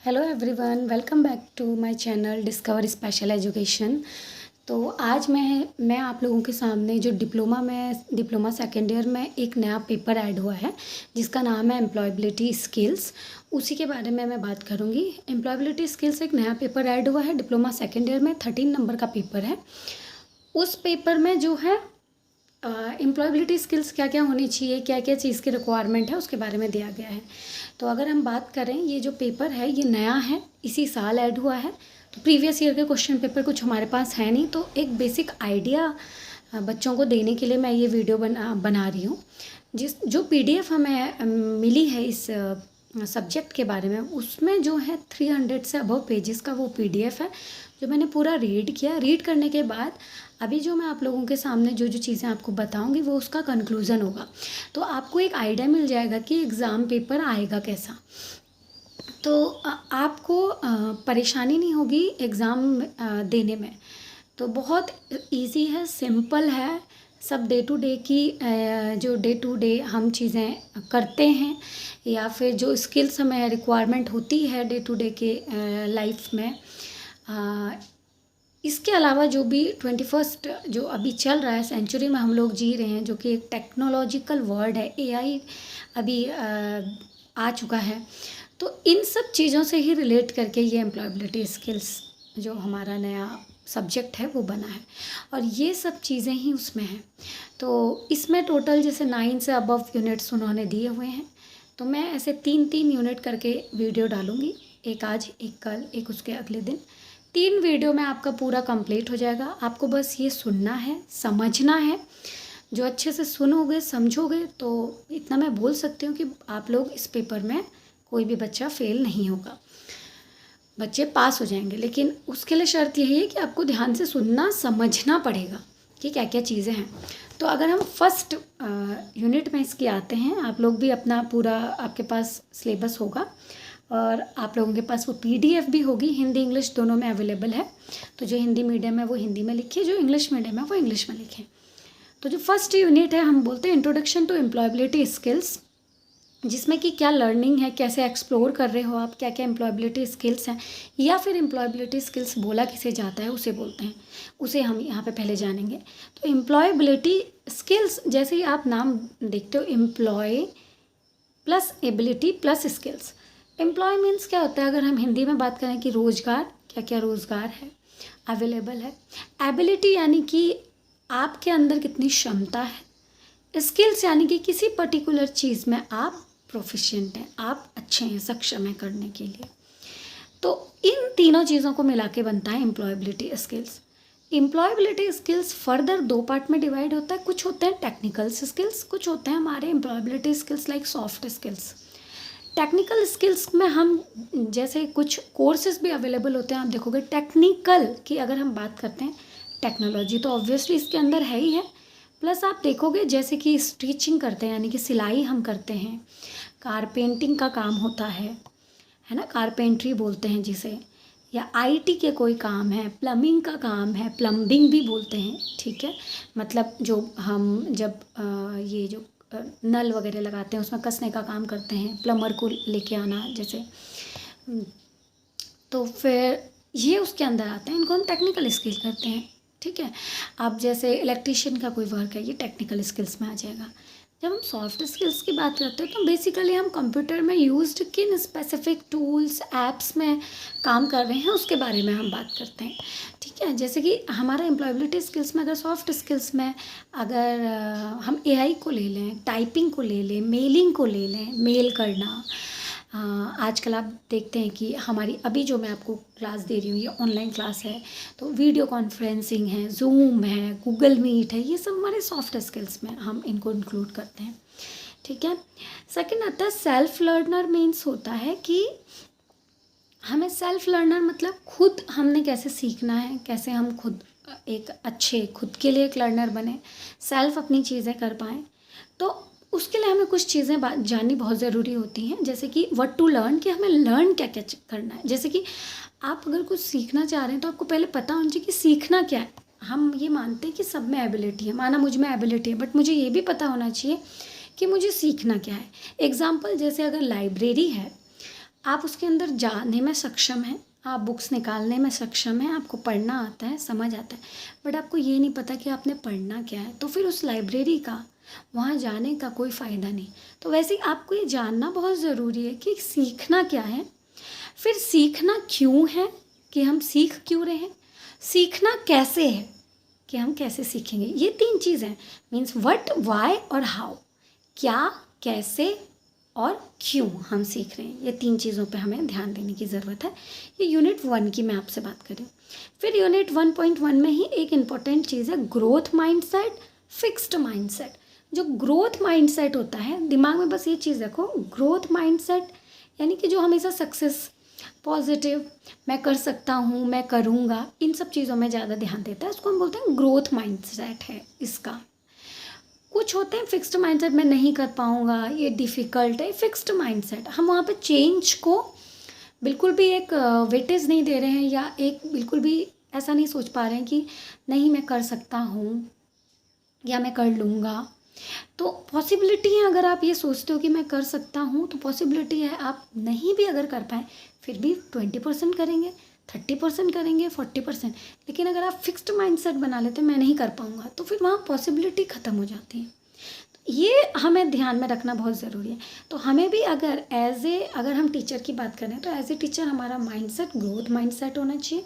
Hello everyone, welcome back to my channel discover special education. तो आज मैं आप लोगों के सामने जो डिप्लोमा सेकेंड ईयर में एक नया पेपर ऐड हुआ है जिसका नाम है एम्प्लॉयबिलिटी स्किल्स, उसी के बारे में मैं बात करूंगी। एम्प्लॉयबिलिटी स्किल्स एक नया पेपर ऐड हुआ है डिप्लोमा सेकेंड ईयर में, 13 नंबर का पेपर है। उस पेपर में जो है एम्प्लॉयबिलिटी स्किल्स क्या क्या होनी चाहिए, क्या क्या चीज़ की रिक्वायरमेंट है, उसके बारे में दिया गया है। तो अगर हम बात करें, ये जो पेपर है ये नया है, इसी साल ऐड हुआ है। तो प्रीवियस ईयर के क्वेश्चन पेपर कुछ हमारे पास है नहीं, तो एक बेसिक आइडिया बच्चों को देने के लिए मैं ये वीडियो बना रही हूँ। जो पीडीएफ हमें मिली है इस सब्जेक्ट के बारे में, उसमें जो है 300 से अबव पेजेस का वो पीडीएफ है जो मैंने पूरा रीड किया। रीड करने के बाद अभी जो मैं आप लोगों के सामने जो जो चीज़ें आपको बताऊंगी वो उसका कंक्लूज़न होगा। तो आपको एक आइडिया मिल जाएगा कि एग्ज़ाम पेपर आएगा कैसा। तो आपको परेशानी नहीं होगी एग्ज़ाम देने में। तो बहुत इजी है, सिंपल है। सब डे टू डे की जो डे टू डे हम चीज़ें करते हैं या फिर जो स्किल्स हमें रिक्वायरमेंट होती है डे टू डे के लाइफ में, इसके अलावा जो भी 21st जो अभी चल रहा है सेंचुरी में हम लोग जी रहे हैं, जो कि एक टेक्नोलॉजिकल वर्ड है, एआई अभी आ चुका है। तो इन सब चीज़ों से ही रिलेट करके ये एम्प्लॉयबिलिटी स्किल्स जो हमारा नया सब्जेक्ट है वो बना है, और ये सब चीज़ें ही उसमें हैं। तो इसमें टोटल जैसे 9 से अबव यूनिट्स उन्होंने दिए हुए हैं। तो मैं ऐसे 3-3 यूनिट करके वीडियो डालूँगी, एक आज, एक कल, एक उसके अगले दिन। 3 वीडियो में आपका पूरा कंप्लीट हो जाएगा। आपको बस ये सुनना है, समझना है। जो अच्छे से सुनोगे, समझोगे, तो इतना मैं बोल सकती हूँ कि आप लोग इस पेपर में कोई भी बच्चा फेल नहीं होगा, बच्चे पास हो जाएंगे। लेकिन उसके लिए शर्त यही है कि आपको ध्यान से सुनना, समझना पड़ेगा कि क्या क्या चीज़ें हैं। तो अगर हम फर्स्ट यूनिट में इसकी आते हैं, आप लोग भी अपना पूरा, आपके पास सिलेबस होगा और आप लोगों के पास वो पीडीएफ भी होगी, हिंदी इंग्लिश दोनों में अवेलेबल है। तो जो हिंदी मीडियम है वो हिंदी में लिखिए, जो इंग्लिश मीडियम है वो इंग्लिश में लिखें। तो जो फर्स्ट यूनिट है, हम बोलते हैं इंट्रोडक्शन टू एम्प्लॉयबिलिटी स्किल्स, जिसमें कि क्या लर्निंग है, कैसे एक्सप्लोर कर रहे हो आप, क्या क्या एम्प्लॉयबिलिटी स्किल्स हैं, या फिर एम्प्लॉयबिलिटी स्किल्स बोला किसे जाता है उसे बोलते हैं, उसे हम यहाँ पे पहले जानेंगे। तो एम्प्लॉयबिलिटी स्किल्स, जैसे ही आप नाम देखते हो, employ plus ability plus skills. Employ means क्या होता है, अगर हम हिंदी में बात करें कि रोज़गार, क्या क्या रोज़गार है, अवेलेबल है। एबिलिटी यानी कि आपके अंदर कितनी क्षमता है। स्किल्स यानी कि किसी पर्टिकुलर चीज़ में आप प्रोफिशिएंट हैं, आप अच्छे हैं, सक्षम हैं करने के लिए। तो इन तीनों चीज़ों को मिला के बनता है employability skills. Employability skills further 2 part में डिवाइड होता है। कुछ होते हैं टेक्निकल स्किल्स, कुछ होते हैं हमारे employability skills like soft skills. Technical skills में हम जैसे कुछ कोर्सेज भी अवेलेबल होते हैं। आप देखोगे टेक्निकल की अगर हम बात करते हैं, टेक्नोलॉजी तो ऑब्वियसली इसके अंदर है ही है, प्लस आप देखोगे जैसे कि स्टिचिंग करते हैं, यानी कि सिलाई हम करते हैं, कारपेंटिंग का काम होता है ना, कारपेंट्री बोलते हैं जिसे, या आईटी के कोई काम है, प्लम्बिंग का काम है, प्लम्बिंग भी बोलते हैं, ठीक है। मतलब जो हम जब ये जो नल वगैरह लगाते हैं उसमें कसने का काम करते हैं, प्लम्बर को लेके आना जैसे, तो फिर ये उसके अंदर आते हैं, इनको हम टेक्निकल स्किल करते हैं, ठीक है। अब जैसे इलेक्ट्रिशियन का कोई वर्क है, ये टेक्निकल स्किल्स में आ जाएगा। जब हम सॉफ्ट स्किल्स की बात करते हैं तो बेसिकली हम कंप्यूटर में यूज्ड किन स्पेसिफिक टूल्स, ऐप्स में काम कर रहे हैं उसके बारे में हम बात करते हैं, ठीक है। जैसे कि हमारा एम्प्लॉयबिलिटी स्किल्स में, अगर सॉफ्ट स्किल्स में अगर हम एआई को ले लें, टाइपिंग को ले लें, मेलिंग को ले लें, मेल करना। आजकल आप देखते हैं कि हमारी अभी जो मैं आपको क्लास दे रही हूँ ये ऑनलाइन क्लास है, तो वीडियो कॉन्फ्रेंसिंग है, जूम है, गूगल मीट है, ये सब हमारे सॉफ्ट स्किल्स में हम इनको इंक्लूड करते हैं, ठीक है। सेकंड आता है सेल्फ लर्नर। मीन्स होता है कि हमें सेल्फ लर्नर मतलब खुद हमने कैसे सीखना है, कैसे हम खुद एक अच्छे, खुद के लिए एक लर्नर बने, सेल्फ अपनी चीज़ें कर पाएँ। तो उसके लिए हमें कुछ चीज़ें जाननी बहुत ज़रूरी होती हैं, जैसे कि व्हाट टू लर्न, कि हमें लर्न क्या क्या करना है। जैसे कि आप अगर कुछ सीखना चाह रहे हैं तो आपको पहले पता होना चाहिए कि सीखना क्या है। हम ये मानते हैं कि सब में एबिलिटी है, माना मुझ में एबिलिटी है, बट मुझे ये भी पता होना चाहिए कि मुझे सीखना क्या है। एग्जाम्पल जैसे अगर लाइब्रेरी है, आप उसके अंदर जाने में सक्षम हैं, आप बुक्स निकालने में सक्षम हैं, आपको पढ़ना आता है, समझ आता है, बट आपको ये नहीं पता कि आपने पढ़ना क्या है, तो फिर उस लाइब्रेरी का वहाँ जाने का कोई फ़ायदा नहीं। तो वैसे ही आपको ये जानना बहुत ज़रूरी है कि सीखना क्या है, फिर सीखना क्यों है कि हम सीख क्यों रहे हैं, सीखना कैसे है कि हम कैसे सीखेंगे। ये 3 चीज़ हैं, मीन्स व्हाट, व्हाई और हाउ। क्या, कैसे और क्यों हम सीख रहे हैं, ये 3 चीज़ों पे हमें ध्यान देने की ज़रूरत है। ये यूनिट 1 की मैं आपसे बात कर रही हूँ। फिर यूनिट 1.1 में ही एक इम्पॉर्टेंट चीज़ है ग्रोथ माइंडसेट, फिक्स्ड माइंडसेट। जो ग्रोथ माइंडसेट होता है, दिमाग में बस ये चीज़ रखो, ग्रोथ माइंडसेट यानी कि जो हमेशा सक्सेस, पॉजिटिव, मैं कर सकता हूँ, मैं करूँगा, इन सब चीज़ों में ज़्यादा ध्यान देता है, उसको हम बोलते हैं ग्रोथ माइंडसेट है इसका। कुछ होते हैं फिक्स्ड माइंडसेट, मैं नहीं कर पाऊँगा, ये डिफ़िकल्ट है, फिक्स्ड माइंडसेट। हम वहाँ पे चेंज को बिल्कुल भी एक वेटेज नहीं दे रहे हैं, या एक बिल्कुल भी ऐसा नहीं सोच पा रहे हैं कि नहीं मैं कर सकता हूँ या मैं कर लूँगा। तो पॉसिबिलिटी है, अगर आप ये सोचते हो कि मैं कर सकता हूँ, तो पॉसिबिलिटी है आप नहीं भी अगर कर पाएँ फिर भी 20% करेंगे, 30% करेंगे, 40%। लेकिन अगर आप फिक्स्ड माइंडसेट बना लेते हैं मैं नहीं कर पाऊँगा, तो फिर वहाँ पॉसिबिलिटी ख़त्म हो जाती है। ये हमें ध्यान में रखना बहुत ज़रूरी है। तो हमें भी अगर अगर हम टीचर की बात करें तो एज ए टीचर हमारा माइंडसेट ग्रोथ माइंडसेट होना चाहिए।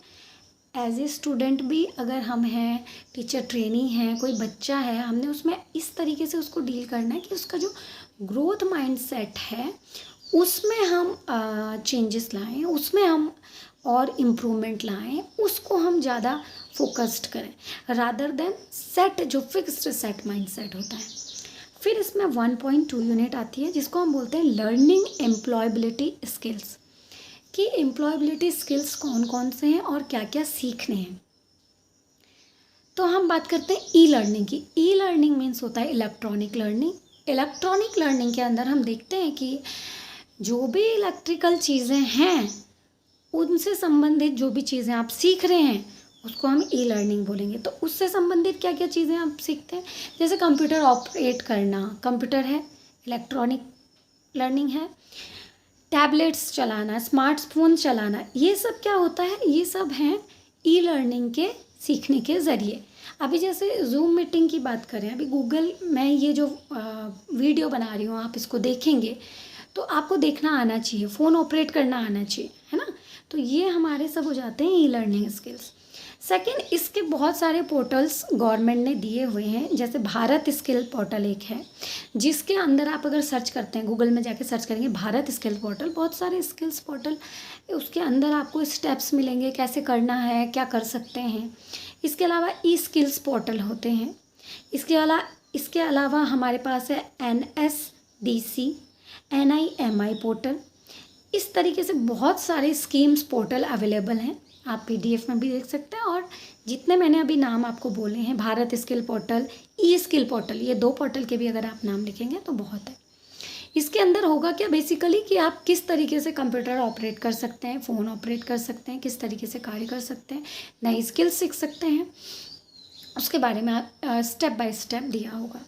एज ए स्टूडेंट भी अगर हम हैं, टीचर ट्रेनी हैं, कोई बच्चा है, हमने उसमें इस तरीके से उसको डील करना है कि उसका जो ग्रोथ माइंडसेट है उसमें हम चेंजेस लाएं, उसमें हम और इम्प्रूवमेंट लाएं, उसको हम ज़्यादा फोकस्ड करें रादर देन सेट, जो फिक्स्ड सेट माइंडसेट होता है। फिर इसमें 1.2 यूनिट आती है जिसको हम बोलते हैं लर्निंग एम्प्लॉयबिलिटी स्किल्स, कि एम्प्लॉयबिलिटी स्किल्स कौन कौन से हैं और क्या क्या सीखने हैं। तो हम बात करते हैं ई लर्निंग की। ई लर्निंग मीन्स होता है इलेक्ट्रॉनिक लर्निंग। इलेक्ट्रॉनिक लर्निंग के अंदर हम देखते हैं कि जो भी इलेक्ट्रिकल चीज़ें हैं उनसे संबंधित जो भी चीज़ें आप सीख रहे हैं उसको हम ई लर्निंग बोलेंगे। तो उससे संबंधित क्या क्या चीज़ें आप सीखते हैं, जैसे कंप्यूटर ऑपरेट करना, कंप्यूटर है, इलेक्ट्रॉनिक लर्निंग है, टैबलेट्स चलाना, स्मार्टफोन चलाना, ये सब क्या होता है, ये सब हैं ई लर्निंग के सीखने के ज़रिए। अभी जैसे जूम मीटिंग की बात करें, अभी गूगल मैं ये जो वीडियो बना रही हूँ आप इसको देखेंगे तो आपको देखना आना चाहिए, फ़ोन ऑपरेट करना आना चाहिए, है ना। तो ये हमारे सब हो जाते हैं ई लर्निंग स्किल्स। सेकेंड, इसके बहुत सारे पोर्टल्स गवर्नमेंट ने दिए हुए हैं, जैसे भारत स्किल पोर्टल एक है जिसके अंदर आप अगर सर्च करते हैं, गूगल में जाके सर्च करेंगे भारत स्किल पोर्टल, बहुत सारे स्किल्स पोर्टल, उसके अंदर आपको स्टेप्स मिलेंगे कैसे करना है, क्या कर सकते हैं। इसके अलावा ई स्किल्स पोर्टल होते हैं। इसके अलावा हमारे पास है NSDC, NIMI पोर्टल। इस तरीके से बहुत सारे स्कीम्स पोर्टल अवेलेबल हैं, आप PDF में भी देख सकते हैं। और जितने मैंने अभी नाम आपको बोले हैं, भारत स्किल पोर्टल, ई स्किल पोर्टल, ये 2 पोर्टल के भी अगर आप नाम लिखेंगे तो बहुत है। इसके अंदर होगा क्या बेसिकली कि आप किस तरीके से कंप्यूटर ऑपरेट कर सकते हैं, फ़ोन ऑपरेट कर सकते हैं, किस तरीके से कार्य कर सकते हैं, नई स्किल्स सीख सकते हैं, उसके बारे में स्टेप बाय स्टेप दिया होगा।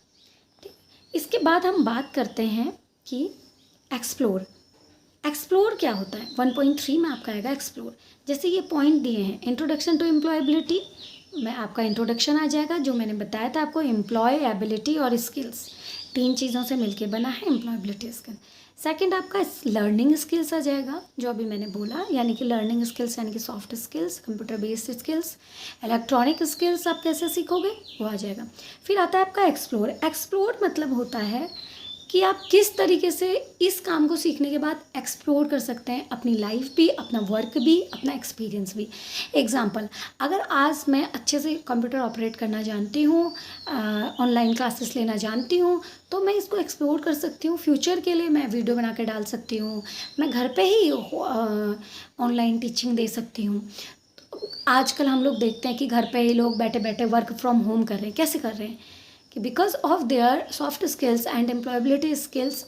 ठीक, इसके बाद हम बात करते हैं कि एक्सप्लोर क्या होता है। 1.3 में आपका आएगा एक्सप्लोर। जैसे ये पॉइंट दिए हैं, इंट्रोडक्शन टू एम्प्लॉयबिलिटी में आपका इंट्रोडक्शन आ जाएगा, जो मैंने बताया था आपको, एम्प्लॉयबिलिटी और स्किल्स 3 चीज़ों से मिलके बना है एम्प्लॉयबिलिटी स्किल। सेकंड आपका लर्निंग स्किल्स आ जाएगा, जो अभी मैंने बोला, यानी कि लर्निंग स्किल्स यानी कि soft skills, computer based skills, electronic skills आप कैसे सीखोगे वो आ जाएगा। फिर आता है आपका एक्सप्लोर मतलब होता है कि आप किस तरीके से इस काम को सीखने के बाद एक्सप्लोर कर सकते हैं, अपनी लाइफ भी, अपना वर्क भी, अपना एक्सपीरियंस भी। एग्जाम्पल, अगर आज मैं अच्छे से कंप्यूटर ऑपरेट करना जानती हूँ, ऑनलाइन क्लासेस लेना जानती हूँ, तो मैं इसको एक्सप्लोर कर सकती हूँ। फ्यूचर के लिए मैं वीडियो बना के डाल सकती हूँ, मैं घर पे ही ऑनलाइन टीचिंग दे सकती हूँ। आजकल हम लोग देखते हैं कि घर पे ही लोग बैठे बैठे वर्क फ्रॉम होम कर रहे हैं। कैसे कर रहे हैं कि because of their soft skills and employability skills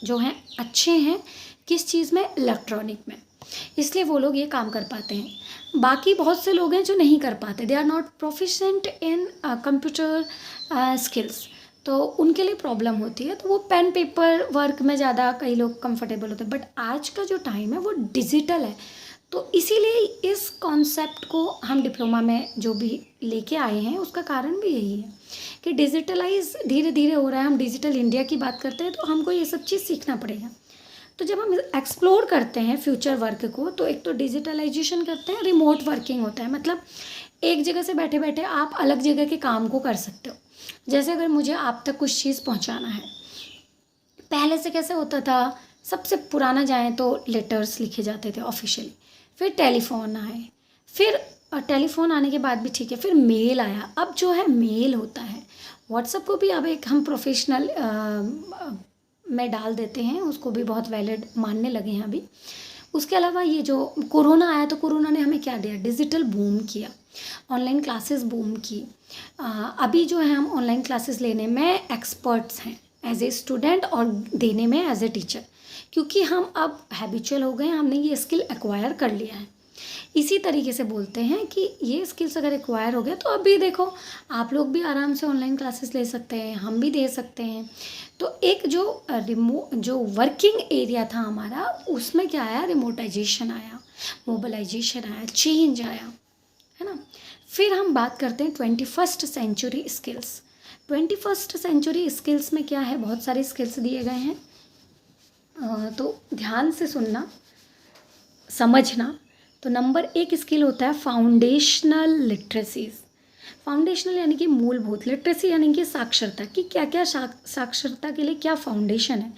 जो हैं अच्छे हैं, किस चीज़ में, इलेक्ट्रॉनिक में, इसलिए वो लोग ये काम कर पाते हैं। बाकी बहुत से लोग हैं जो नहीं कर पाते, they are not proficient in computer skills, तो उनके लिए प्रॉब्लम होती है, तो वो पेन पेपर वर्क में ज़्यादा कई लोग कंफर्टेबल होते हैं। बट आज का जो टाइम है वो डिजिटल है, तो इसीलिए इस कॉन्सेप्ट को हम डिप्लोमा में जो भी लेके आए हैं उसका कारण भी यही है कि डिजिटलाइज धीरे धीरे हो रहा है। हम डिजिटल इंडिया की बात करते हैं तो हमको ये सब चीज़ सीखना पड़ेगा। तो जब हम एक्सप्लोर करते हैं फ्यूचर वर्क को, तो एक तो डिजिटलाइजेशन करते हैं, रिमोट वर्किंग होता है, मतलब एक जगह से बैठे बैठे आप अलग जगह के काम को कर सकते हो। जैसे अगर मुझे आप तक कुछ चीज़ पहुंचाना है, पहले से कैसे होता था, सबसे पुराना जाएं तो लेटर्स लिखे जाते थे ऑफिशियली, फिर टेलीफोन आए, फिर टेलीफोन आने के बाद भी ठीक है, फिर मेल आया। अब जो है मेल होता है, व्हाट्सएप को भी अब एक हम प्रोफेशनल में डाल देते हैं, उसको भी बहुत वैलिड मानने लगे हैं अभी। उसके अलावा ये जो कोरोना आया, तो कोरोना ने हमें क्या दिया, डिजिटल बूम किया, ऑनलाइन क्लासेस बूम की। अभी जो है हम ऑनलाइन क्लासेस लेने में एक्सपर्ट्स हैं एज ए स्टूडेंट और देने में एज ए टीचर, क्योंकि हम अब हैबिचुअल हो गए हैं, हमने ये स्किल एक्वायर कर लिया है। इसी तरीके से बोलते हैं कि ये स्किल्स अगर एक्वायर हो गया, तो अभी देखो आप लोग भी आराम से ऑनलाइन क्लासेस ले सकते हैं, हम भी दे सकते हैं। तो एक जो वर्किंग एरिया था हमारा, उसमें क्या आया, रिमोटाइजेशन आया, मोबालाइजेशन आया, चेंज आया, है ना। फिर हम बात करते हैं 21st century skills. 21st century skills में क्या है, बहुत सारे स्किल्स दिए गए हैं, तो ध्यान से सुनना, समझना। तो नंबर 1 स्किल होता है फाउंडेशनल लिटरेसीज। फाउंडेशनल यानी कि मूलभूत, लिटरेसी यानी कि साक्षरता की क्या क्या साक्षरता के लिए क्या फाउंडेशन है।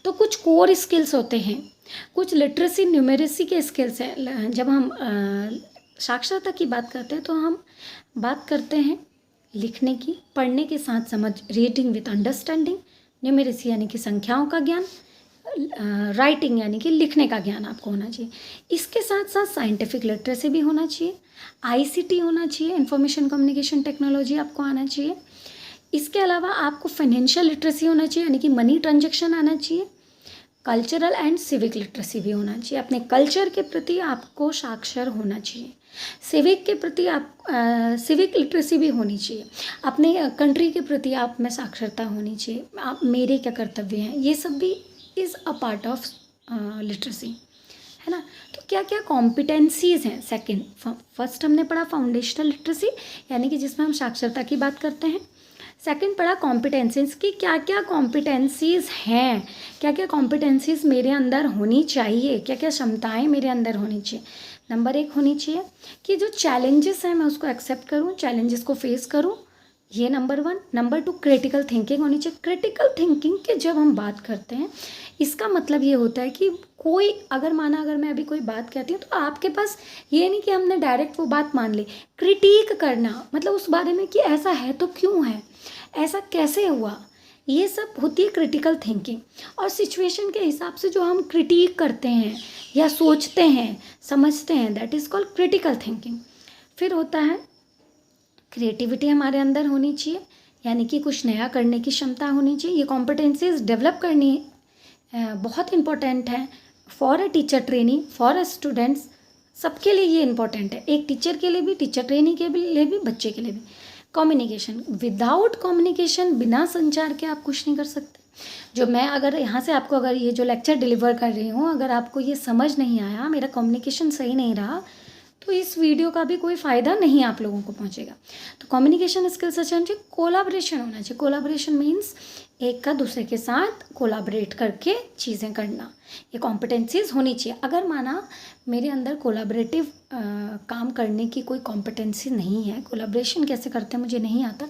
तो कुछ कोर स्किल्स होते हैं, कुछ लिटरेसी न्यूमेरेसी के स्किल्स हैं। जब हम साक्षरता की बात करते हैं तो हम बात करते हैं लिखने की, पढ़ने के साथ समझ, रीडिंग विद अंडरस्टैंडिंग। न्यूमेरेसी यानी कि संख्याओं का ज्ञान, राइटिंग यानी कि लिखने का ज्ञान आपको होना चाहिए। इसके साथ साथ साइंटिफिक लिटरेसी भी होना चाहिए, आईसीटी होना चाहिए, इंफॉर्मेशन कम्युनिकेशन टेक्नोलॉजी आपको आना चाहिए। इसके अलावा आपको फाइनेंशियल लिटरेसी होना चाहिए, यानी कि मनी ट्रांजैक्शन आना चाहिए। कल्चरल एंड सिविक लिटरेसी भी होना चाहिए, अपने कल्चर के प्रति आपको साक्षर होना चाहिए। सिविक के प्रति आप सिविक लिटरेसी भी होनी चाहिए, अपने कंट्री के प्रति आप में साक्षरता होनी चाहिए, आप मेरे क्या कर्तव्य हैं, ये सब भी is a part of literacy, है ना। तो क्या क्या कॉम्पिटेंसीज़ हैं। सेकंड, फर्स्ट हमने पढ़ा फाउंडेशनल लिटरेसी, यानी कि जिसमें हम साक्षरता की बात करते हैं। सेकंड पढ़ा कॉम्पिटेंसीज़ की क्या क्या कॉम्पिटेंसीज़ हैं, क्या क्या कॉम्पिटेंसीज़ मेरे अंदर होनी चाहिए, क्या क्या क्षमताएं मेरे अंदर होनी चाहिए। नंबर 1 होनी चाहिए कि जो चैलेंजेस हैं मैं उसको एक्सेप्ट करूँ, चैलेंजेस को फेस करूँ, ये नंबर 1। नंबर 2 क्रिटिकल थिंकिंग होनी चाहिए। क्रिटिकल थिंकिंग के जब हम बात करते हैं, इसका मतलब ये होता है कि कोई अगर मैं अभी कोई बात कहती हूँ, तो आपके पास ये नहीं कि हमने डायरेक्ट वो बात मान ली, क्रिटिक करना, मतलब उस बारे में कि ऐसा है तो क्यों है, ऐसा कैसे हुआ, ये सब होती है क्रिटिकल थिंकिंग। और सिचुएशन के हिसाब से जो हम क्रिटिक करते हैं या सोचते हैं, समझते हैं, that is called critical thinking. फिर होता है क्रिएटिविटी हमारे अंदर होनी चाहिए, यानी कि कुछ नया करने की क्षमता होनी चाहिए। ये कॉम्पिटेंसीज डेवलप करनी बहुत इंपॉर्टेंट है for a teacher trainee, for a students, सबके लिए ये इंपॉर्टेंट है, एक टीचर के लिए भी, टीचर ट्रेनी के लिए भी, बच्चे के लिए भी। कम्युनिकेशन, विदाउट कम्युनिकेशन, बिना संचार के आप कुछ नहीं कर सकते। जो मैं अगर यहाँ से आपको अगर ये जो लेक्चर डिलीवर कर रही हूँ, अगर आपको ये समझ नहीं आया, मेरा कम्युनिकेशन सही नहीं रहा, तो इस वीडियो का भी कोई फ़ायदा नहीं आप लोगों को पहुँचेगा। तो कम्युनिकेशन स्किल्स अच्छा होना चाहिए, कोलाब्रेशन होना चाहिए। कोलाब्रेशन मीन्स एक का दूसरे के साथ कोलाबरेट करके चीज़ें करना, ये कॉम्पिटेंसीज होनी चाहिए। अगर माना मेरे अंदर कोलाबरेटिव काम करने की कोई कॉम्पिटेंसी नहीं है, कोलाब्रेशन कैसे करते हैं मुझे नहीं आता,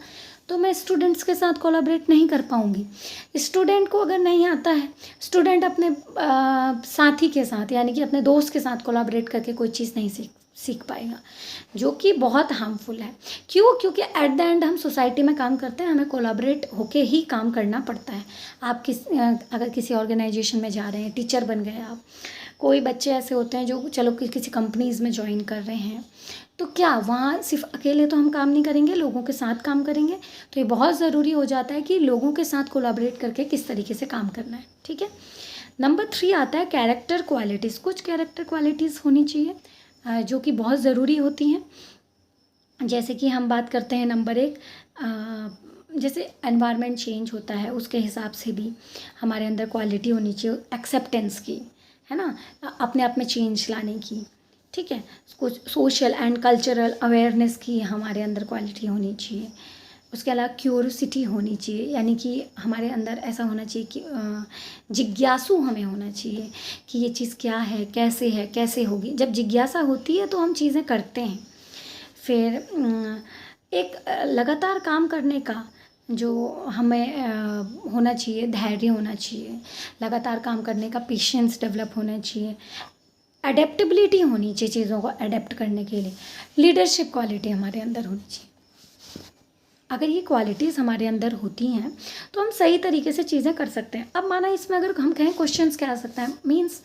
तो मैं स्टूडेंट्स के साथ कोलाबरेट नहीं कर पाऊँगी। स्टूडेंट को अगर नहीं आता है, स्टूडेंट अपने साथी के साथ यानी कि अपने दोस्त के साथ कोलाबरेट करके कोई चीज़ नहीं सीख पाएगा, जो कि बहुत हार्मफुल है। क्यों? क्योंकि एट द एंड हम सोसाइटी में काम करते हैं, हमें कोलाबरेट होके ही काम करना पड़ता है। आप अगर किसी ऑर्गेनाइजेशन में जा रहे हैं, टीचर बन गए आप, कोई बच्चे ऐसे होते हैं जो चलो किसी कंपनीज़ में ज्वाइन कर रहे हैं, तो क्या वहाँ सिर्फ अकेले तो हम काम नहीं करेंगे, लोगों के साथ काम करेंगे। तो ये बहुत ज़रूरी हो जाता है कि लोगों के साथ कोलाबरेट करके किस तरीके से काम करना है, ठीक है। नंबर 3 आता है कैरेक्टर क्वालिटीज़। कुछ कैरेक्टर क्वालिटीज़ होनी चाहिए जो कि बहुत ज़रूरी होती हैं। जैसे कि हम बात करते हैं नंबर 1 जैसे एनवायरनमेंट चेंज होता है उसके हिसाब से भी हमारे अंदर क्वालिटी होनी चाहिए एक्सेप्टेंस की, है ना, अपने आप में चेंज लाने की, ठीक है। कुछ सोशल एंड कल्चरल अवेयरनेस की हमारे अंदर क्वालिटी होनी चाहिए। उसके अलावा क्यूरोसिटी होनी चाहिए, यानी कि हमारे अंदर ऐसा होना चाहिए कि जिज्ञासु हमें होना चाहिए कि ये चीज़ क्या है, कैसे होगी। जब जिज्ञासा होती है तो हम चीज़ें करते हैं। फिर एक लगातार काम करने का जो हमें होना चाहिए, धैर्य होना चाहिए, लगातार काम करने का पेशेंस डेवलप होना चाहिए, अडेप्टेबिलिटी होनी चाहिए चीज़ों को अडेप्ट करने के लिए, लीडरशिप क्वालिटी हमारे अंदर होनी चाहिए। अगर ये क्वालिटीज़ हमारे अंदर होती हैं तो हम सही तरीके से चीज़ें कर सकते हैं। अब माना इसमें अगर हम कहें क्वेश्चंस क्या आ सकता है, मीन्स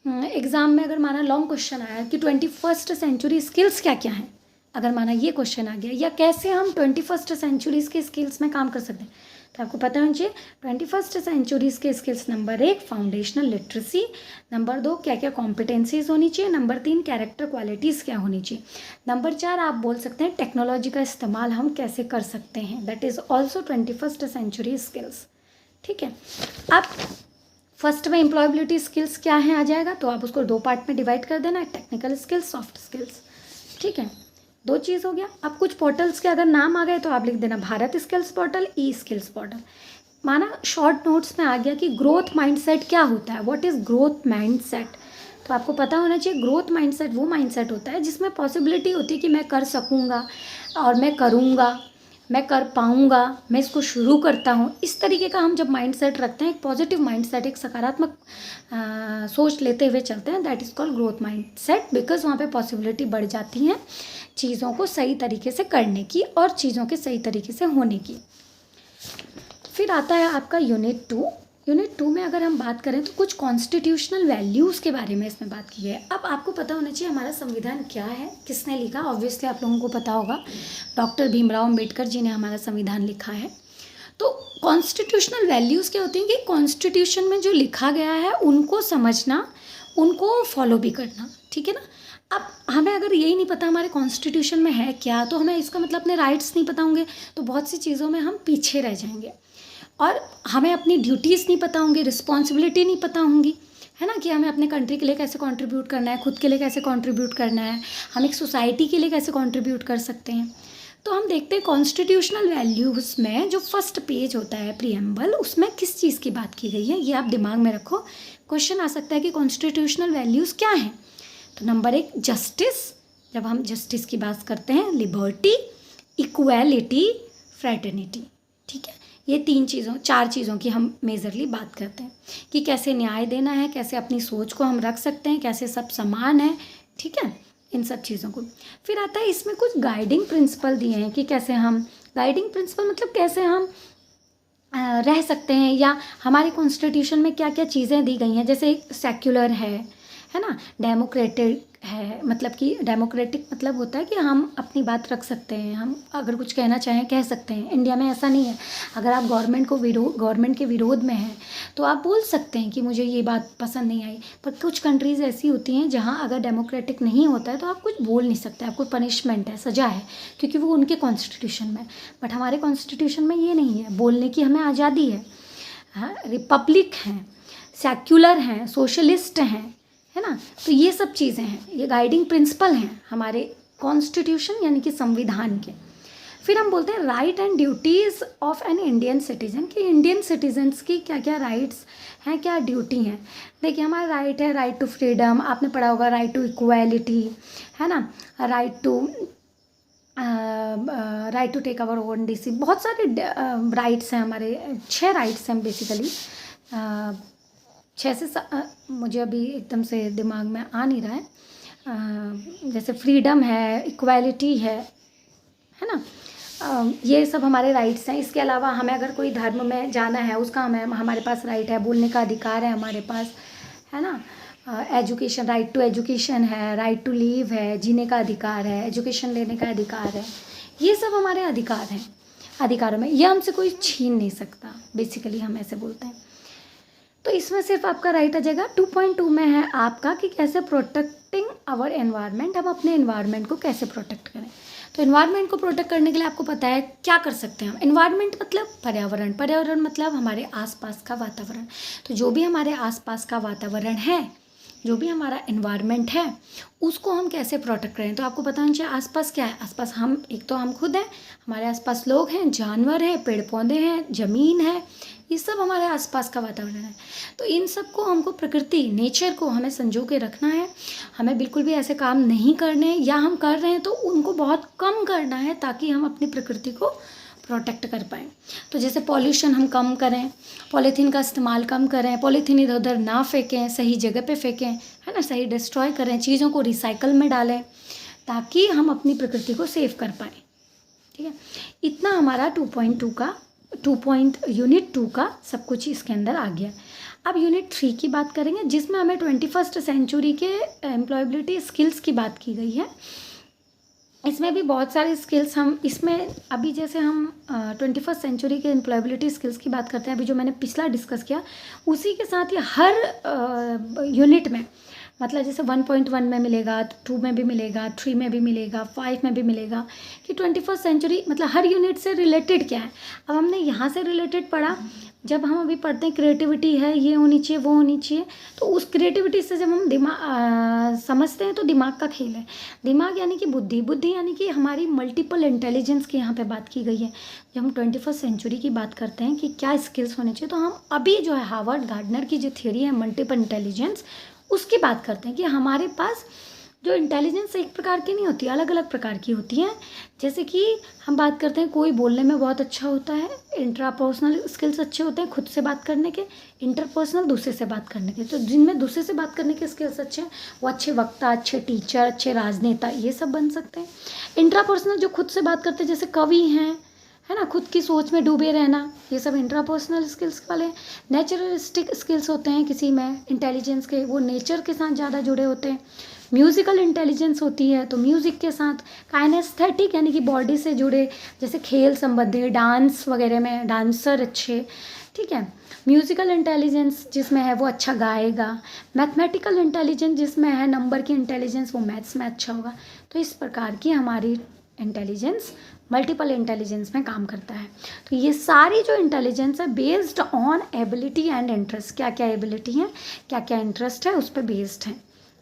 एग्ज़ाम में अगर माना लॉन्ग क्वेश्चन आया कि 21st सेंचुरी स्किल्स क्या क्या हैं, अगर माना ये क्वेश्चन आ गया, या कैसे हम 21st सेंचुरीज़ के स्किल्स में काम कर सकते हैं, तो आपको पता होना चाहिए 21st सेंचुरीज़ के skills number 1 foundational literacy, number 2 क्या क्या कॉम्पिटेंसीज होनी चाहिए, नंबर 3 कैरेक्टर क्वालिटीज़ क्या होनी चाहिए, नंबर 4 आप बोल सकते हैं टेक्नोलॉजी का इस्तेमाल हम कैसे कर सकते हैं, that is also 21st century skills, ठीक है। अब फर्स्ट में एम्प्लॉयबिलिटी स्किल्स क्या है आ जाएगा, तो आप उसको 2 पार्ट में डिवाइड कर देना, टेक्निकल स्किल्स, सॉफ्ट स्किल्स, ठीक है। 2 चीज़ हो गया। अब कुछ पोर्टल्स के अगर नाम आ गए तो आप लिख देना भारत स्किल्स पोर्टल, ई स्किल्स पोर्टल। माना शॉर्ट नोट्स में आ गया कि ग्रोथ माइंडसेट क्या होता है, व्हाट इज़ ग्रोथ माइंडसेट, तो आपको पता होना चाहिए ग्रोथ माइंडसेट वो माइंडसेट होता है जिसमें पॉसिबिलिटी होती है कि मैं कर सकूँगा और मैं करूँगा, मैं कर पाऊँगा, मैं इसको शुरू करता हूँ। इस तरीके का हम जब माइंडसेट रखते हैं, एक पॉजिटिव माइंडसेट, एक सकारात्मक सोच लेते हुए चलते हैं, that is called growth mindset, because वहाँ पे पॉसिबिलिटी बढ़ जाती हैं चीज़ों को सही तरीके से करने की और चीज़ों के सही तरीके से होने की। फिर आता है आपका यूनिट 2। यूनिट 2 में अगर हम बात करें तो कुछ कॉन्स्टिट्यूशनल वैल्यूज़ के बारे में इसमें बात की है। अब आपको पता होना चाहिए हमारा संविधान क्या है, किसने लिखा, ऑब्वियसली आप लोगों को पता होगा डॉक्टर भीमराव अम्बेडकर जी ने हमारा संविधान लिखा है। तो कॉन्स्टिट्यूशनल वैल्यूज़ क्या होती हैं कि कॉन्स्टिट्यूशन में जो लिखा गया है उनको समझना, उनको फॉलो भी करना, ठीक है ना। अब हमें अगर यही नहीं पता हमारे कॉन्स्टिट्यूशन में है क्या, तो हमें इसका मतलब अपने राइट्स नहीं पता होंगे तो बहुत सी चीज़ों में हम पीछे रह जाएंगे, और हमें अपनी ड्यूटीज़ नहीं पता होंगी, रिस्पॉन्सिबिलिटी नहीं पता होंगी, है ना, कि हमें अपने कंट्री के लिए कैसे कंट्रीब्यूट करना है, खुद के लिए कैसे कंट्रीब्यूट करना है, हम एक सोसाइटी के लिए कैसे कंट्रीब्यूट कर सकते हैं। तो हम देखते हैं कॉन्स्टिट्यूशनल वैल्यूज़ में जो फर्स्ट पेज होता है प्रीएम्बल, उसमें किस चीज़ की बात की गई है, ये आप दिमाग में रखो। क्वेश्चन आ सकता है कि कॉन्स्टिट्यूशनल वैल्यूज़ क्या हैं। तो नंबर 1 जस्टिस, जब हम जस्टिस की बात करते हैं, लिबर्टी, इक्वालिटी, फ्रेटर्निटी, ठीक है। ये 4 चीज़ों की हम मेजरली बात करते हैं कि कैसे न्याय देना है, कैसे अपनी सोच को हम रख सकते हैं, कैसे सब समान है, ठीक है, इन सब चीज़ों को। फिर आता है इसमें कुछ गाइडिंग प्रिंसिपल दिए हैं कि कैसे हम, गाइडिंग प्रिंसिपल मतलब कैसे हम रह सकते हैं, या हमारे कॉन्स्टिट्यूशन में क्या क्या चीज़ें दी गई हैं, जैसे एक सेक्युलर है ना, डेमोक्रेटिक है, मतलब कि डेमोक्रेटिक मतलब होता है कि हम अपनी बात रख सकते हैं, हम अगर कुछ कहना चाहें कह सकते हैं। इंडिया में ऐसा नहीं है, अगर आप गवर्नमेंट के विरोध में हैं तो आप बोल सकते हैं कि मुझे ये बात पसंद नहीं आई, पर कुछ कंट्रीज़ ऐसी होती हैं जहाँ अगर डेमोक्रेटिक नहीं होता है तो आप कुछ बोल नहीं सकते, आपको पनिशमेंट है, सज़ा है, क्योंकि वो उनके कॉन्स्टिट्यूशन में। बट हमारे कॉन्स्टिट्यूशन में ये नहीं है, बोलने की हमें आज़ादी है, हाँ, रिपब्लिक हैं, सेक्युलर हैं, सोशलिस्ट हैं, है ना। तो ये सब चीज़ें हैं, ये गाइडिंग प्रिंसिपल हैं हमारे कॉन्स्टिट्यूशन यानी कि संविधान के। फिर हम बोलते हैं right and duties of an Indian citizen, कि इंडियन सिटीजन्स की क्या क्या राइट्स हैं, क्या ड्यूटी हैं। देखिए हमारा राइट है, राइट टू फ्रीडम, आपने पढ़ा होगा, राइट टू इक्वालिटी, है ना, right to take our own decision, बहुत सारे राइट्स हैं हमारे, 6 राइट्स हैं बेसिकली, 6 से मुझे अभी एकदम से दिमाग में आ नहीं रहा है। जैसे फ्रीडम है, इक्वालिटी है ना, ये सब हमारे राइट्स हैं। इसके अलावा हमें अगर कोई धर्म में जाना है उसका हमारे पास राइट है, बोलने का अधिकार है हमारे पास, है ना। एजुकेशन, राइट टू एजुकेशन है, राइट टू लीव है, जीने का अधिकार है, एजुकेशन लेने का अधिकार है, ये सब हमारे अधिकार हैं। अधिकारों में ये हमसे कोई छीन नहीं सकता, बेसिकली हम ऐसे बोलते हैं। तो इसमें सिर्फ आपका राइट आ जाएगा। 2.2 में है आपका कि कैसे प्रोटेक्टिंग आवर एनवायरनमेंट, हम अपने एनवायरनमेंट को कैसे प्रोटेक्ट करें। तो एनवायरनमेंट को प्रोटेक्ट करने के लिए आपको पता है क्या कर सकते हैं हम। एनवायरनमेंट मतलब पर्यावरण, पर्यावरण मतलब हमारे आसपास का वातावरण। तो जो भी हमारे आसपास का वातावरण है, जो भी हमारा एनवायरनमेंट है, उसको हम कैसे प्रोटेक्ट करें। तो आपको पता होना चाहिए आसपास क्या है। आसपास हम, एक तो हम खुद हैं, हमारे आसपास लोग हैं, जानवर हैं, पेड़ पौधे हैं, ज़मीन है, ये सब हमारे आसपास का वातावरण है। तो इन सब को हमको, प्रकृति, नेचर को हमें संजो के रखना है। हमें बिल्कुल भी ऐसे काम नहीं करने, या हम कर रहे हैं तो उनको बहुत कम करना है, ताकि हम अपनी प्रकृति को प्रोटेक्ट कर पाएँ। तो जैसे पॉल्यूशन हम कम करें, पॉलीथीन का इस्तेमाल कम करें, पॉलीथीन इधर उधर ना फेंकें, सही जगह पे फेंकें, है ना, सही डिस्ट्रॉय करें, चीज़ों को रिसाइकल में डालें, ताकि हम अपनी प्रकृति को सेव कर पाएँ। ठीक है, इतना हमारा 2.2 का यूनिट 2 का सब कुछ इसके अंदर आ गया। अब यूनिट 3 की बात करेंगे, जिसमें हमें 21st सेंचुरी के एम्प्लॉयबिलिटी स्किल्स की बात की गई है। इसमें भी बहुत सारे स्किल्स हम इसमें, अभी जैसे हम 21st सेंचुरी के एम्प्लॉयबिलिटी स्किल्स की बात करते हैं, अभी जो मैंने पिछला डिस्कस किया उसी के साथ ये हर यूनिट में, मतलब जैसे 1.1 में मिलेगा, 2 में भी मिलेगा, 3 में भी मिलेगा, 5 में भी मिलेगा, कि 21st सेंचुरी मतलब हर यूनिट से रिलेटेड क्या है। अब हमने यहाँ से रिलेटेड पढ़ा, जब हम अभी पढ़ते हैं क्रिएटिविटी है, ये होनी चाहिए, वो होनी चाहिए, तो उस क्रिएटिविटी से जब हम दिमाग समझते हैं तो दिमाग का खेल है। दिमाग यानी कि बुद्धि, बुद्धि यानी कि हमारी मल्टीपल इंटेलिजेंस की यहाँ पे बात की गई है। जब हम 21st सेंचुरी की बात करते हैं कि क्या स्किल्स होने चाहिए, तो हम अभी जो है हार्वर्ड गार्डनर की जो थ्योरी है मल्टीपल इंटेलिजेंस, उसकी बात करते हैं कि हमारे पास जो इंटेलिजेंस एक प्रकार की नहीं होती, अलग अलग प्रकार की होती हैं। जैसे कि हम बात करते हैं, कोई बोलने में बहुत अच्छा होता है, इंट्रापर्सनल स्किल्स अच्छे होते हैं खुद से बात करने के, इंटरपर्सनल दूसरे से बात करने के। तो जिनमें दूसरे से बात करने के स्किल्स अच्छे हैं, वो अच्छे वक्ता, अच्छे टीचर, अच्छे राजनेता, ये सब बन सकते हैं। इंट्रापर्सनल जो खुद से बात करते हैं, जैसे कवि हैं, है ना, खुद की सोच में डूबे रहना, ये सब इंट्रापर्सनल स्किल्स वाले। नेचरलिस्टिक स्किल्स होते हैं किसी में इंटेलिजेंस के, वो नेचर के साथ ज़्यादा जुड़े होते हैं। म्यूज़िकल इंटेलिजेंस होती है तो म्यूज़िक के साथ। काइनेस्थेटिक यानी कि बॉडी से जुड़े, जैसे खेल संबंधी, डांस वगैरह में डांसर अच्छे। ठीक है, म्यूज़िकल इंटेलिजेंस जिसमें है वो अच्छा गाएगा। मैथमेटिकल इंटेलिजेंस जिसमें है नंबर की इंटेलिजेंस, वो मैथ्स में अच्छा होगा। तो इस प्रकार की हमारी इंटेलिजेंस मल्टीपल इंटेलिजेंस में काम करता है। तो ये सारी जो इंटेलिजेंस है based on ability and interest, क्या क्या एबिलिटी है, क्या क्या इंटरेस्ट है, उस पर बेस्ड है।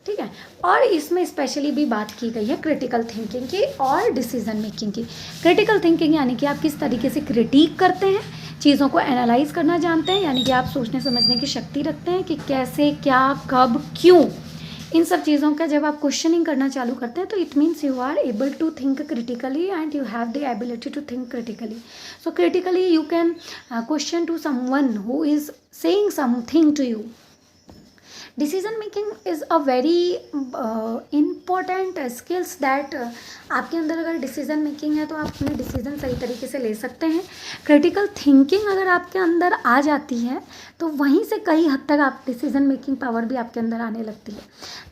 ठीक है, और इसमें स्पेशली भी बात की गई है क्रिटिकल थिंकिंग की और डिसीजन मेकिंग की। क्रिटिकल थिंकिंग यानी कि आप किस तरीके से क्रिटिक करते हैं, चीज़ों को एनालाइज करना जानते हैं, यानी कि आप सोचने समझने की शक्ति रखते हैं कि कैसे, क्या, कब, क्यों, इन सब चीज़ों का जब आप क्वेश्चनिंग करना चालू करते हैं, तो it means you are able to think critically and you have the ability to think critically. So critically you can question to someone who is saying something to you. Decision making is a very important skills that आपके अंदर अगर decision making है तो आप अपने decision सही तरीके से ले सकते हैं। क्रिटिकल थिंकिंग अगर आपके अंदर आ जाती है तो वहीं से कई हद तक आप डिसीजन मेकिंग पावर भी आपके अंदर आने लगती है।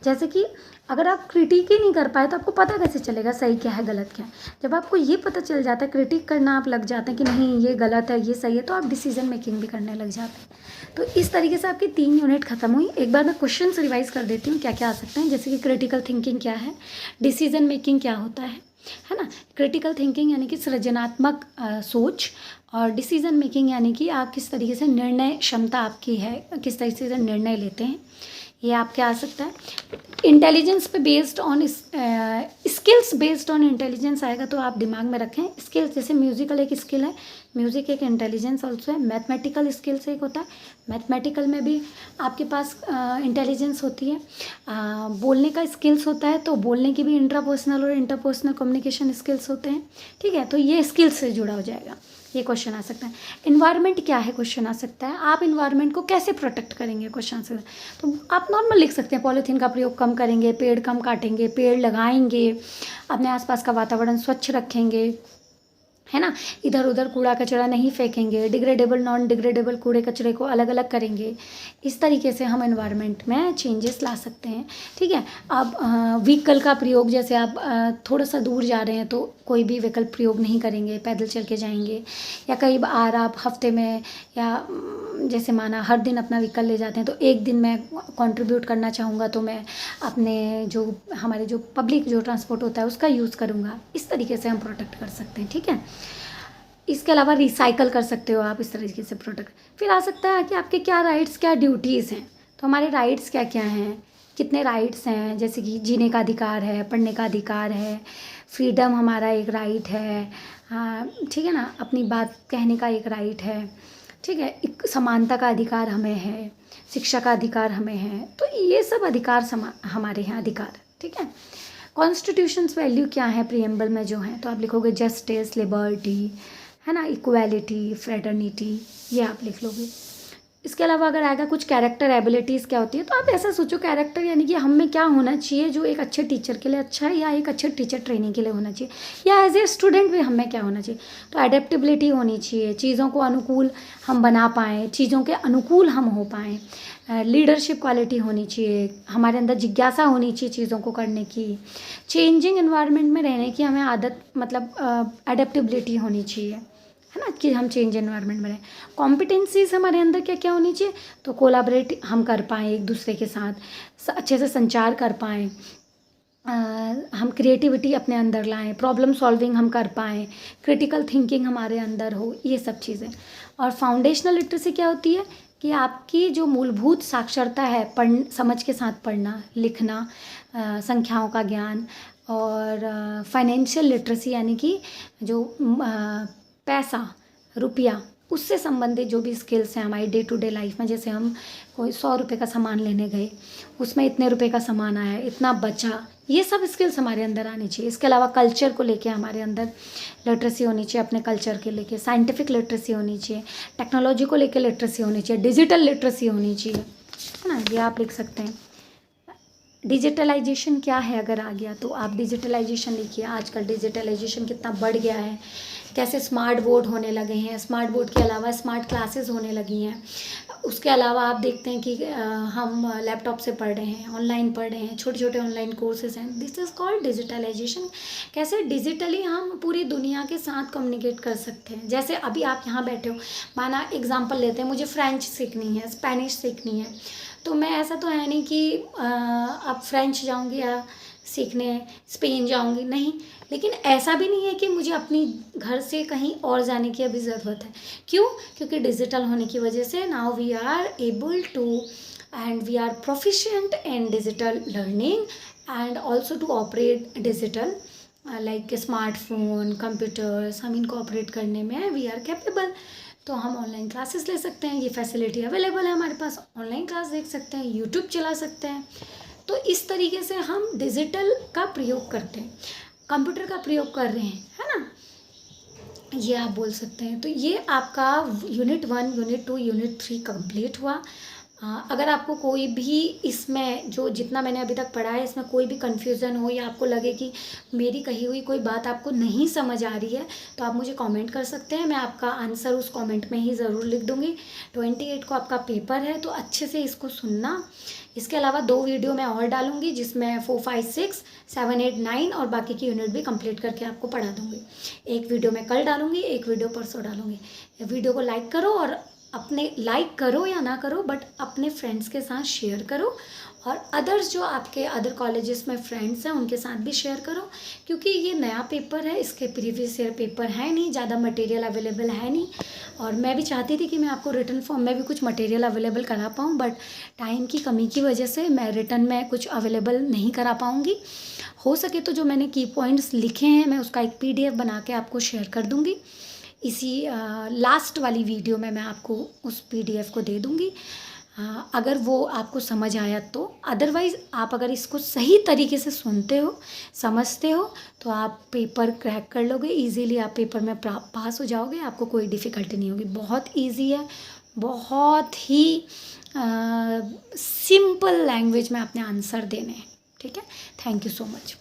जैसे कि अगर आप क्रिटिक ही नहीं कर पाए तो आपको पता कैसे चलेगा सही क्या है, गलत क्या है। जब आपको ये पता चल जाता है, क्रिटिक करना आप लग जाते हैं कि नहीं ये गलत है, ये सही है, तो आप डिसीजन मेकिंग भी करने लग जाते हैं। तो इस तरीके से आपकी 3 यूनिट खत्म हुई। एक बार मैं क्वेश्चन रिवाइज कर देती हूँ क्या क्या आ सकते हैं। जैसे कि क्रिटिकल थिंकिंग क्या है, डिसीजन मेकिंग क्या होता है ना। क्रिटिकल थिंकिंग यानी कि सृजनात्मक सोच, और डिसीजन मेकिंग यानी कि आप किस तरीके से निर्णय क्षमता आपकी है, किस तरीके से निर्णय लेते हैं, ये आपके आ सकता है। इंटेलिजेंस पे based on skills based on intelligence आएगा, तो आप दिमाग में रखें स्किल्स। जैसे म्यूजिकल एक स्किल है, म्यूज़िक एक इंटेलिजेंस ऑल्सो है। मैथमेटिकल स्किल्स एक होता है, मैथमेटिकल में भी आपके पास इंटेलिजेंस होती है। बोलने का स्किल्स होता है, तो बोलने की भी इंट्रापर्सनल और इंटरपर्सनल कम्युनिकेशन स्किल्स होते हैं। ठीक है, तो ये स्किल्स से जुड़ा हो जाएगा, ये क्वेश्चन आ सकता है। इन्वायरमेंट क्या है, क्वेश्चन आ सकता है। आप इन्वायरमेंट को कैसे प्रोटेक्ट करेंगे, क्वेश्चन से। तो आप नॉर्मल लिख सकते हैं, पॉलीथीन का प्रयोग कम करेंगे, पेड़ कम काटेंगे, पेड़ लगाएंगे, अपने आसपास का वातावरण स्वच्छ रखेंगे, है ना, इधर उधर कूड़ा कचरा नहीं फेंकेंगे, डिग्रेडेबल नॉन डिग्रेडेबल कूड़े कचरे को अलग अलग करेंगे। इस तरीके से हम एनवायरनमेंट में चेंजेस ला सकते हैं। ठीक है, अब व्हीकल का प्रयोग, जैसे आप थोड़ा सा दूर जा रहे हैं तो कोई भी व्हीकल प्रयोग नहीं करेंगे, पैदल चल के जाएंगे, या कई बार आप हफ्ते में या जैसे माना हर दिन अपना व्हीकल ले जाते हैं, तो एक दिन मैं कंट्रीब्यूट करना चाहूँगा तो मैं अपने जो हमारे जो पब्लिक जो ट्रांसपोर्ट होता है उसका यूज़ करूँगा। इस तरीके से हम प्रोटेक्ट कर सकते हैं, ठीक है। इसके अलावा रिसाइकल कर सकते हो आप इस तरीके से प्रोडक्ट। फिर आ सकता है कि आपके क्या राइट्स क्या ड्यूटीज़ हैं। तो हमारे राइट्स क्या क्या हैं, कितने राइट्स हैं, जैसे कि जीने का अधिकार है, पढ़ने का अधिकार है, फ्रीडम हमारा एक राइट है, हाँ ठीक है ना, अपनी बात कहने का एक राइट है, ठीक है, एक समानता का अधिकार हमें है, शिक्षा का अधिकार हमें है। तो ये सब अधिकार हमारे हैं अधिकार, ठीक है। कॉन्स्टिट्यूशंस वैल्यू क्या है प्रीएम्बल में जो है, तो आप लिखोगे जस्टिस, लिबर्टी, है ना, इक्वालिटी, फ्रेटर्निटी, ये आप लिख लोगे। इसके अलावा अगर आएगा कुछ कैरेक्टर एबिलिटीज़ क्या होती है, तो आप ऐसा सोचो कैरेक्टर यानी कि हम में क्या होना चाहिए जो एक अच्छे टीचर के लिए अच्छा है, या एक अच्छे टीचर ट्रेनिंग के लिए होना चाहिए, या एज ए स्टूडेंट भी हमें क्या होना चाहिए। तो एडेप्टेबिलिटी होनी चाहिए, चीज़ों को अनुकूल हम बना पाएँ, चीज़ों के अनुकूल हम हो पाएँ, लीडरशिप क्वालिटी होनी चाहिए, हमारे अंदर जिज्ञासा होनी चाहिए चीज़ों को करने की, चेंजिंग एनवायरनमेंट में रहने की हमें आदत मतलब एडेप्टेबिलिटी होनी चाहिए, है ना, कि हम चेंज एनवायरनमेंट में रहें। कॉम्पिटेंसीज हमारे अंदर क्या क्या होनी चाहिए, तो कोलाबरेट हम कर पाएँ एक दूसरे के साथ, अच्छे से संचार कर पाएँ, हम क्रिएटिविटी अपने अंदर लाएं, प्रॉब्लम सॉल्विंग हम कर पाएँ, क्रिटिकल थिंकिंग हमारे अंदर हो, ये सब चीज़ें। और फाउंडेशनल लिटरेसी क्या होती है कि आपकी जो मूलभूत साक्षरता है, समझ के साथ पढ़ना लिखना, संख्याओं का ज्ञान, और फाइनेंशियल लिटरेसी यानी कि जो पैसा रुपया उससे संबंधित जो भी स्किल्स हैं हमारी डे टू डे लाइफ में, जैसे हम कोई 100 रुपये का सामान लेने गए, उसमें इतने रुपए का सामान आया, इतना बचा, ये सब स्किल्स हमारे अंदर आनी चाहिए। इसके अलावा कल्चर को लेके हमारे अंदर लिटरेसी होनी चाहिए, अपने कल्चर के लेके, साइंटिफिक लिटरेसी होनी चाहिए, टेक्नोलॉजी को लेके लिटरेसी होनी चाहिए, डिजिटल लिटरेसी होनी चाहिए, है ना, ये आप लिख सकते हैं। डिजिटलाइजेशन क्या है अगर आ गया तो आप डिजिटलाइजेशन लिखिए। आजकल डिजिटलाइजेशन कितना बढ़ गया है, कैसे स्मार्ट बोर्ड होने लगे हैं, स्मार्ट बोर्ड के अलावा स्मार्ट क्लासेस होने लगी हैं। उसके अलावा आप देखते हैं कि हम लैपटॉप से पढ़ रहे हैं, ऑनलाइन पढ़ रहे हैं, छोटे छोटे ऑनलाइन कोर्सेज हैं। This is called digitalization. कैसे डिजिटली हम पूरी दुनिया के साथ कम्युनिकेट कर सकते हैं। जैसे अभी आप यहाँ बैठे हो, माना एग्जाम्पल लेते हैं, मुझे फ्रेंच सीखनी है, स्पेनिश सीखनी है, तो मैं ऐसा तो है नहीं कि अब फ्रेंच जाऊंगी या सीखने स्पेन जाऊंगी, नहीं, लेकिन ऐसा भी नहीं है कि मुझे अपनी घर से कहीं और जाने की अभी ज़रूरत है। क्यों? क्योंकि डिजिटल होने की वजह से now we are able to and we are proficient in digital learning and also to operate digital like smartphone, computers, हम इनको ऑपरेट करने में वी आर कैपेबल। तो हम ऑनलाइन क्लासेस ले सकते हैं, ये फैसिलिटी अवेलेबल है हमारे पास, ऑनलाइन क्लास देख सकते हैं, यूट्यूब चला सकते हैं। तो इस तरीके से हम डिजिटल का प्रयोग करते हैं, कंप्यूटर का प्रयोग कर रहे हैं, है ना, ये आप बोल सकते हैं। तो ये आपका यूनिट 1, यूनिट 2, यूनिट 3 कंप्लीट हुआ। अगर आपको कोई भी इसमें जो जितना मैंने अभी तक पढ़ा है इसमें कोई भी कन्फ्यूज़न हो, या आपको लगे कि मेरी कही हुई कोई बात आपको नहीं समझ आ रही है, तो आप मुझे कमेंट कर सकते हैं, मैं आपका आंसर उस कमेंट में ही ज़रूर लिख दूँगी। 28 को आपका पेपर है, तो अच्छे से इसको सुनना। इसके अलावा 2 वीडियो मैं और डालूंगी जिसमें 4, 5, 6, 7, 8, 9 और बाकी की यूनिट भी कंप्लीट करके आपको पढ़ा दूंगी। एक वीडियो मैं कल डालूंगी, एक वीडियो परसों डालूंगी। वीडियो को लाइक करो, और अपने लाइक करो या ना करो बट अपने फ्रेंड्स के साथ शेयर करो, और अदर्स जो आपके अदर कॉलेजेस में फ्रेंड्स हैं उनके साथ भी शेयर करो, क्योंकि ये नया पेपर है, इसके प्रीवियस ईयर पेपर है नहीं, ज़्यादा मटेरियल अवेलेबल है नहीं, और मैं भी चाहती थी कि मैं आपको रिटन फॉर्म में भी कुछ मटेरियल अवेलेबल करा पाऊँ, बट टाइम की कमी की वजह से मैं रिटन में कुछ अवेलेबल नहीं करा पाऊँगी। हो सके तो जो मैंने की पॉइंट्स लिखे हैं मैं उसका एक PDF बना के आपको शेयर कर दूँगी। इसी लास्ट वाली वीडियो में मैं आपको उस PDF को दे दूँगी, अगर वो आपको समझ आया तो। अदरवाइज़ आप अगर इसको सही तरीके से सुनते हो, समझते हो, तो आप पेपर क्रैक कर लोगे इजीली, आप पेपर में पास हो जाओगे, आपको कोई डिफ़िकल्टी नहीं होगी। बहुत इजी है, बहुत ही सिंपल लैंग्वेज में अपने आंसर देने हैं, ठीक है। Thank you so much.